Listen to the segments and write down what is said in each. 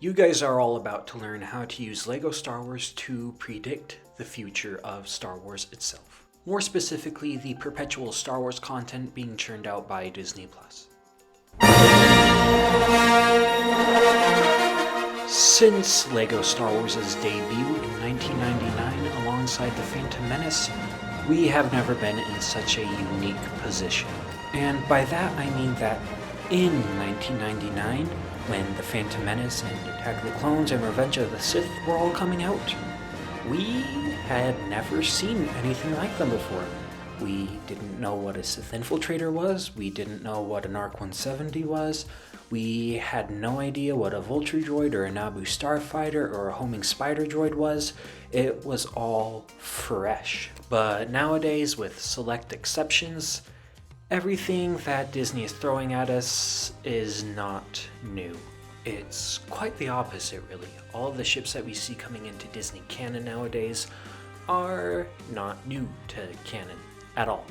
You guys are all about to learn how to use LEGO Star Wars to predict the future of Star Wars itself. More specifically, the perpetual Star Wars content being churned out by Disney+. Since LEGO Star Wars' debut in 1999 alongside The Phantom Menace, we have never been in such a unique position. And by that I mean that in 1999, when The Phantom Menace and Attack of the Clones and Revenge of the Sith were all coming out, we had never seen anything like them before. We didn't know what a Sith Infiltrator was, we didn't know what an ARC 170 was, we had no idea what a Vulture droid or a Naboo Starfighter or a homing spider droid was. It was all fresh. But nowadays, with select exceptions, everything that Disney is throwing at us is not new. It's quite the opposite, really. All of the ships that we see coming into Disney canon nowadays are not new to canon at all.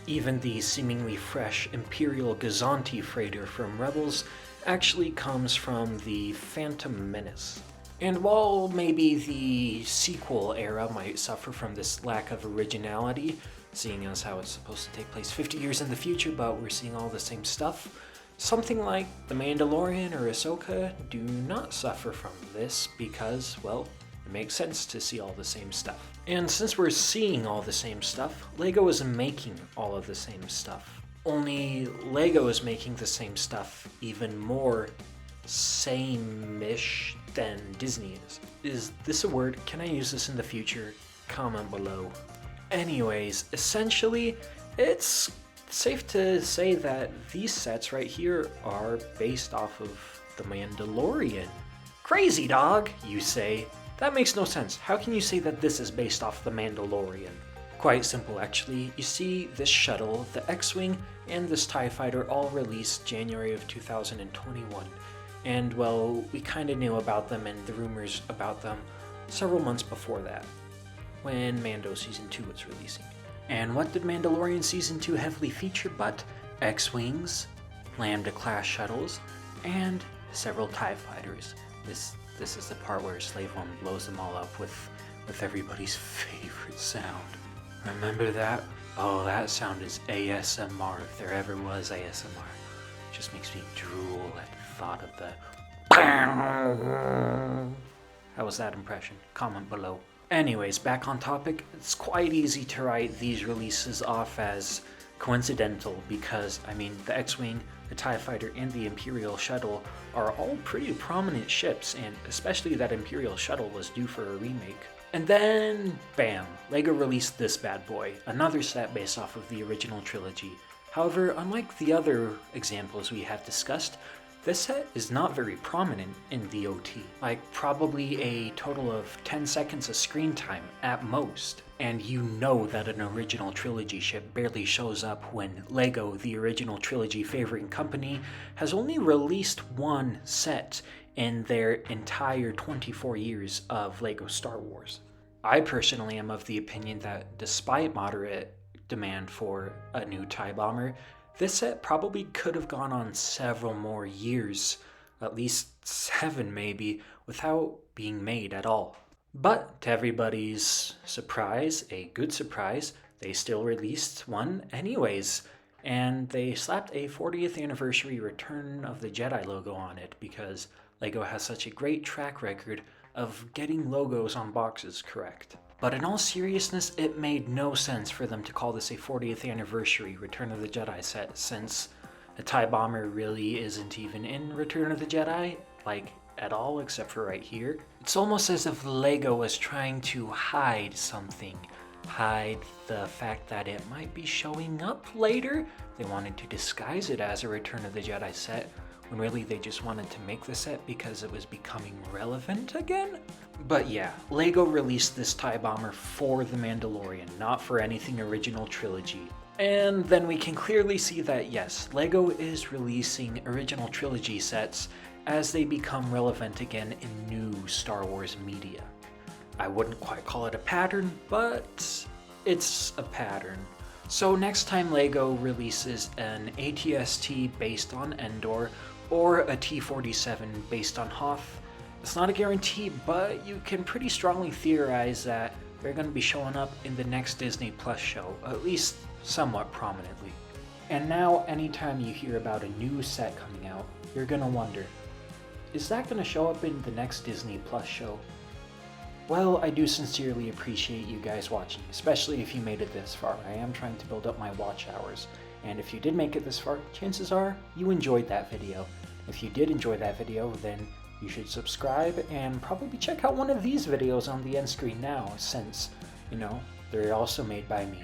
Even the seemingly fresh Imperial Gazanti freighter from Rebels actually comes from the Phantom Menace. And while maybe the sequel era might suffer from this lack of originality, seeing as how it's supposed to take place 50 years in the future, but we're seeing all the same stuff, something like The Mandalorian or Ahsoka do not suffer from this because, well, it makes sense to see all the same stuff. And since we're seeing all the same stuff, LEGO is making all of the same stuff. Only LEGO is making the same stuff even more same-ish than Disney is. Is this a word? Can I use this in the future? Comment below. Anyways, essentially, it's safe to say that these sets right here are based off of The Mandalorian. Crazy dog, you say. That makes no sense. How can you say that this is based off The Mandalorian? Quite simple, actually. You see, this shuttle, the X-Wing, and this TIE Fighter all released January of 2021. And, well, we kinda knew about them and the rumors about them several months before that, when Mando Season 2 was releasing. And what did Mandalorian Season 2 heavily feature but X-Wings, Lambda-class shuttles, and several TIE Fighters. This is the part where Slave One blows them all up with everybody's favorite sound. Remember that? Oh, that sound is ASMR, if there ever was ASMR. It just makes me drool at the thought of the... How was that impression? Comment below. Anyways, back on topic, it's quite easy to write these releases off as coincidental because, I mean, the X-Wing, the TIE Fighter, and the Imperial Shuttle are all pretty prominent ships, and especially that Imperial Shuttle was due for a remake. And then, bam, LEGO released this bad boy, another set based off of the original trilogy. However, unlike the other examples we have discussed, this set is not very prominent in the OT, like probably a total of 10 seconds of screen time at most. And you know that an original trilogy ship barely shows up when LEGO, the original trilogy favoring company, has only released one set in their entire 24 years of LEGO Star Wars. I personally am of the opinion that despite moderate demand for a new TIE bomber, this set probably could have gone on several more years, at least 7 maybe, without being made at all. But to everybody's surprise, a good surprise, they still released one anyways, and they slapped a 40th anniversary Return of the Jedi logo on it because LEGO has such a great track record of getting logos on boxes correct. But in all seriousness, it made no sense for them to call this a 40th anniversary Return of the Jedi set, since the TIE Bomber really isn't even in Return of the Jedi, like at all except for right here. It's almost as if LEGO was trying to hide something. Hide the fact that it might be showing up later. They wanted to disguise it as a Return of the Jedi set, when really they just wanted to make the set because it was becoming relevant again? But yeah, LEGO released this TIE Bomber for The Mandalorian, not for anything original trilogy. And then we can clearly see that yes, LEGO is releasing original trilogy sets as they become relevant again in new Star Wars media. I wouldn't quite call it a pattern, but it's a pattern. So next time LEGO releases an AT-ST based on Endor, or a T-47 based on Hoth, It's not a guarantee, but you can pretty strongly theorize that they're going to be showing up in the next Disney Plus show, at least somewhat prominently. And now, anytime you hear about a new set coming out, you're going to wonder, is that going to show up in the next Disney Plus show? Well, I do sincerely appreciate you guys watching, especially if you made it this far. I am trying to build up my watch hours, and if you did make it this far, chances are you enjoyed that video. If you did enjoy that video, then you should subscribe and probably check out one of these videos on the end screen now, since, they're also made by me.